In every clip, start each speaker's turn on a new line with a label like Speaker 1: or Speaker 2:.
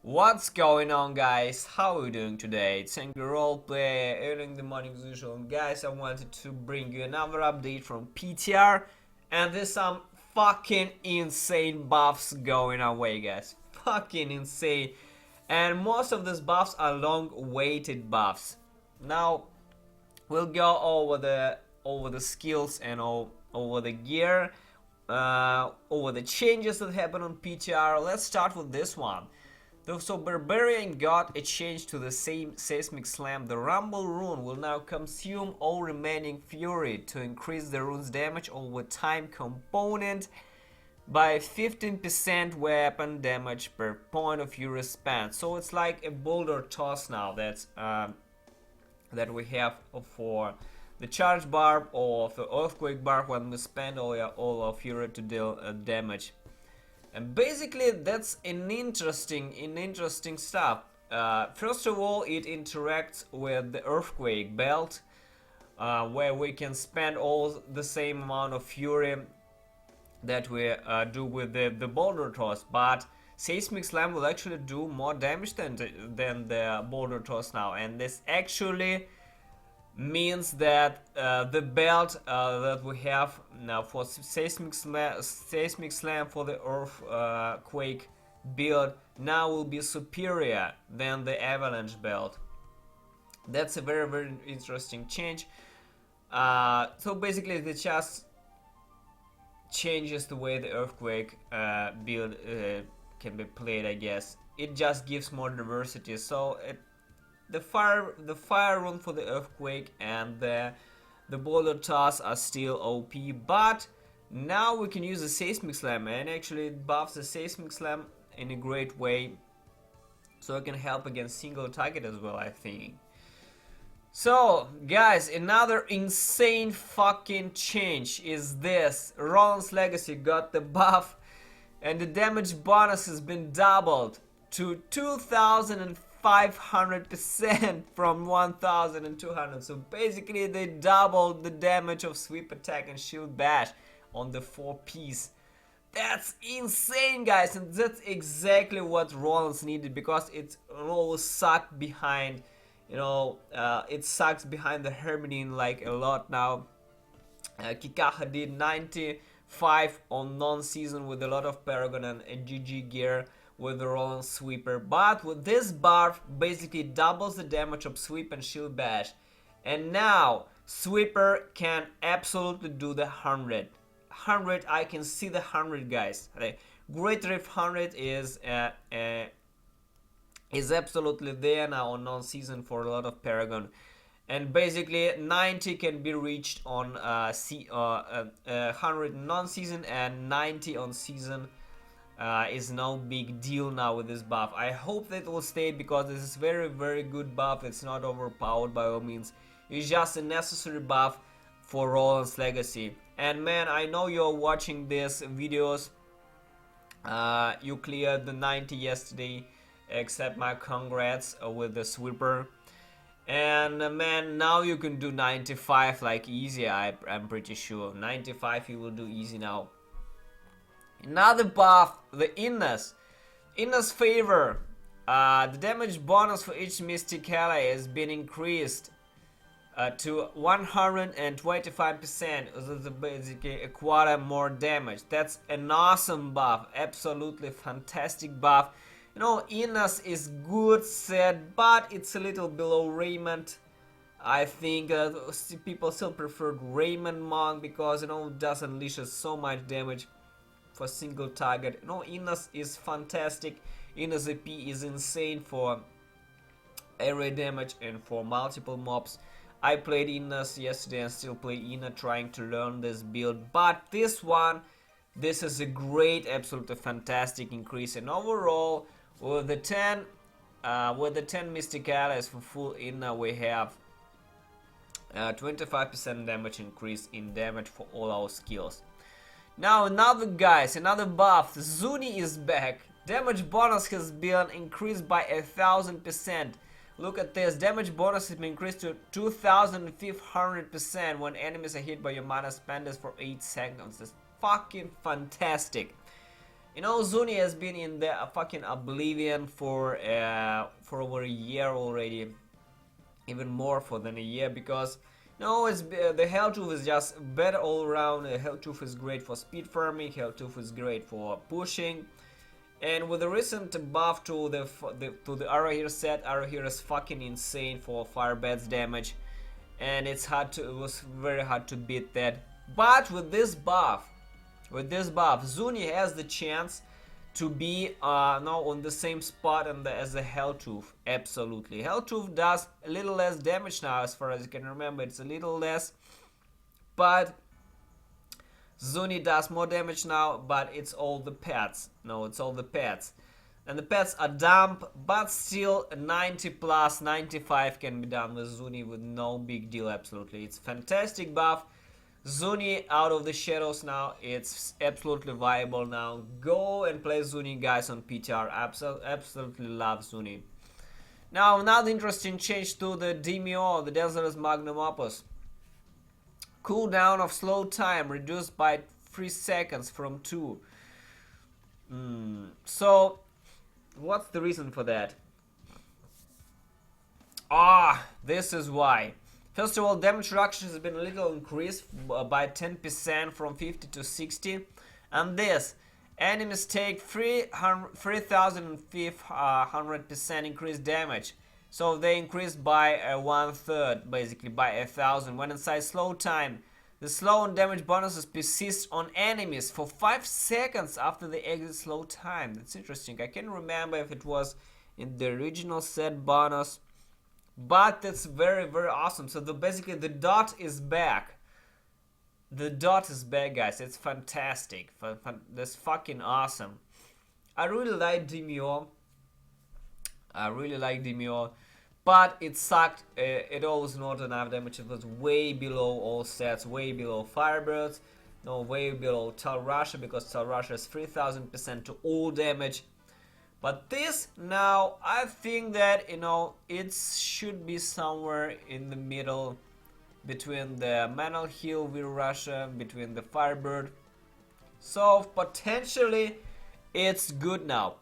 Speaker 1: What's going on, guys? How are you doing today? It's Angry Roleplay, early in the morning as usual. And guys, I wanted to bring you another update from PTR, and there's some fucking insane buffs going away, guys. Fucking insane. And most of these buffs are long-awaited buffs. Now, we'll go over the skills and over the gear, over the changes that happen on PTR. Let's start with this one. So Barbarian got a change to the same Seismic Slam. The Rumble rune will now consume all remaining fury to increase the rune's damage over time component by 15% weapon damage per point of fury spent. So it's like a boulder toss now that we have for the charge barb or the earthquake barb when we spend all our fury to deal damage. And basically that's an interesting stuff. First of all, it interacts with the earthquake belt, where we can spend all the same amount of fury that we do with the boulder toss, but Seismic Slam will actually do more damage than the boulder toss now, and this actually means that the belt that we have now for Seismic Slam for the earthquake build now will be superior than the Avalanche belt. That's a very interesting change. So basically it just changes the way the earthquake build can be played, I guess. It just gives more diversity. So the fire rune for the earthquake and the boulder toss are still OP, but now we can use the Seismic Slam, and actually it buffs the Seismic Slam in a great way, so it can help against single target as well, I think. So guys, another insane fucking change is this. Roland's Legacy got the buff, and the damage bonus has been doubled to 2,500% from 1,200. So basically they doubled the damage of sweep attack and shield bash on the 4-piece. That's insane, guys, and that's exactly what Roland's needed, because it all sucked behind, it sucks behind the Hermidine like a lot now. Kikaha did 95 on non-season with a lot of Paragon and GG gear with the Roland Sweeper, but with this buff basically doubles the damage of sweep and shield bash, and now Sweeper can absolutely do the 100. I can see the 100, guys. Great Rift 100 is absolutely there now on non-season for a lot of Paragon, and basically 90 can be reached on 100 non-season, and 90 on season is no big deal now with this buff. I hope that will stay, because this is very good buff. It's not overpowered by all means. It's just a necessary buff for Roland's Legacy. And man, I know you're watching these videos. You cleared the 90 yesterday. Accept my congrats with the Sweeper. And man, now you can do 95 like easy. I'm pretty sure 95 you will do easy now. Another buff, the Inna's Favor. The damage bonus for each Mystic Ally has been increased to 125%. So that's basically a quarter more damage. That's an awesome buff, absolutely fantastic buff. Inna's is good set, but it's a little below Raymond. I think people still prefer Raymond Monk, because it does unleash so much damage for single target. Inna's is fantastic. Inna's AP is insane for area damage and for multiple mobs. I played Inna's yesterday and still play Inna, trying to learn this build, but this is a great, absolutely fantastic increase. And overall, with the 10 Mystic Allies for full Inna, we have 25% damage increase in damage for all our skills. Now another buff, Zuni is back. Damage bonus has been increased by 1,000%. Look at this, damage bonus has been increased to 2,500% when enemies are hit by your mana spenders for 8 seconds. That's fucking fantastic. You know, Zuni has been in the fucking oblivion for over a year already, even more for than a year, because no, it's the Helltooth is just better all around. The Helltooth is great for speed farming. Helltooth is great for pushing. And with the recent buff to the arrow here set, arrow here is fucking insane for firebats damage, and it was very hard to beat that. But with this buff, Zuni has the chance to be now on the same spot as the Helltooth. Absolutely, Helltooth does a little less damage now, as far as you can remember. It's a little less, but Zuni does more damage now, but it's all the pets. No, it's all the pets. And the pets are dumb, but still 90 plus, 95 can be done with Zuni with no big deal, absolutely. It's fantastic buff. Zuni out of the shadows now, it's absolutely viable now. Go and play Zuni, guys, on PTR. Absolutely love Zuni. Now, another interesting change to the DMO, the Delsere's Magnum Opus. Cooldown of slow time reduced by 3 seconds from 2. So, what's the reason for that? This is why. First of all, damage reduction has been a little increased by 10% from 50 to 60. And this, enemies take 3,500% increased damage. So they increased by 1/3, basically by 1,000. When inside slow time, the slow and damage bonuses persist on enemies for 5 seconds after they exit slow time. That's interesting. I can't remember if it was in the original set bonus, but that's very, very awesome. So basically the dot is back. The dot is back, guys. It's fantastic. That's fucking awesome. I really like DMO. But it sucked. It was not enough damage. It was way below all sets, way below Firebirds, no, way below Tal Russia, because Tal Russia is 3,000% to all damage. But this now, I think that, you know, it should be somewhere in the middle between the Manal Heal with Russia, between the Firebird. So potentially it's good now.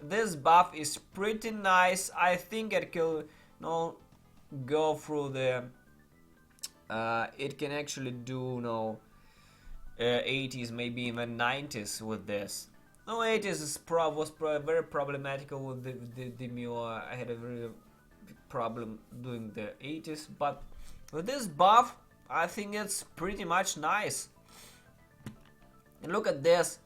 Speaker 1: This buff is pretty nice. I think it can go through the it can actually do 80s, maybe even 90s with this. No, 80s was very problematical with the DMO. I had a very big problem doing the 80s, but with this buff I think it's pretty much nice. And look at this.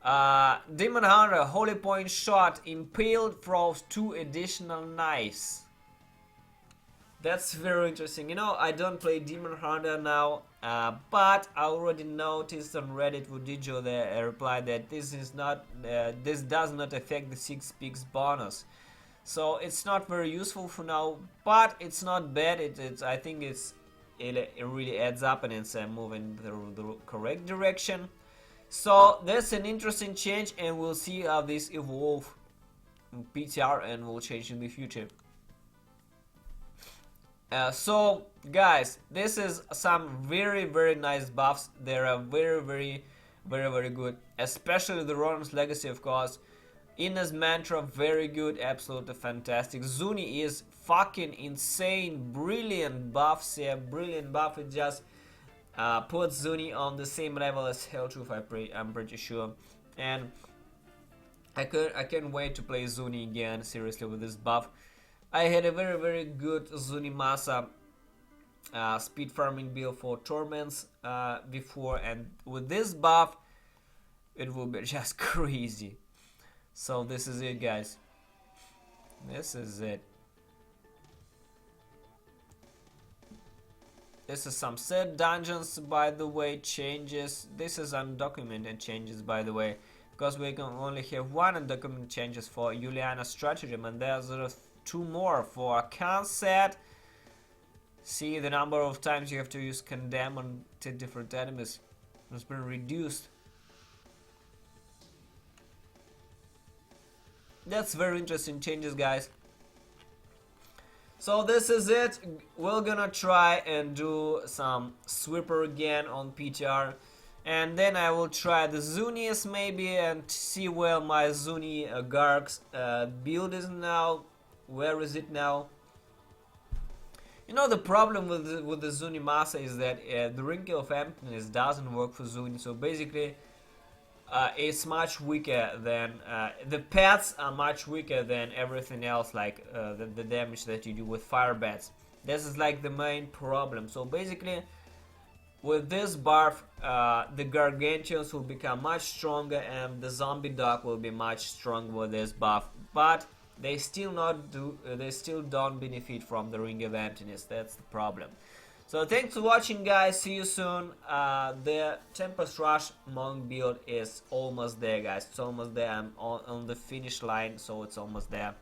Speaker 1: Demon Hunter, Holy Point Shot, Impale throws 2 additional knives. That's very interesting. You know, I don't play Demon Hunter now, but I already noticed on Reddit with Dijo the reply that this does not affect the 6 peaks bonus. So it's not very useful for now, but it's not bad. I think it really adds up, and it's moving the correct direction. So that's an interesting change, and we'll see how this evolve in PTR and will change in the future. So guys, this is some very, very nice buffs. They are very, very, very, very good, especially the Roland's Legacy, of course. Inna's Mantra, very good, absolutely fantastic. Zuni is fucking insane, brilliant buffs here, brilliant buff. It just puts Zuni on the same level as Helltooth, I'm pretty sure. And I can't wait to play Zuni again, seriously, with this buff. I had a very, very good Zunimassa speed farming build for Torments before, and with this buff it will be just crazy. So this is it, guys. This is it. This is some set dungeons, by the way, changes. This is undocumented changes, by the way, because we can only have 1 undocumented changes for Juliana's stratagem, and there's 2 more for a Khan set. See, the number of times you have to use condemn on 10 different enemies has been reduced. That's very interesting changes, guys. So this is it. We're gonna try and do some sweeper again on PTR, And then I will try the Zunius maybe and see where my Zuni Garg's build is now. Where is it now? You know, the problem with the Zunimassa is that the Ring of Emptiness doesn't work for Zuni, so basically it's much weaker than the pets are much weaker than everything else, like the damage that you do with fire bats. This is like the main problem. So basically with this buff the Gargantuans will become much stronger and the zombie dog will be much stronger with this buff, but they still don't benefit from the Ring of Emptiness. That's the problem. So thanks for watching, guys. See you soon. The Tempest Rush Monk build is almost there, guys. It's almost there. I'm on the finish line, so it's almost there.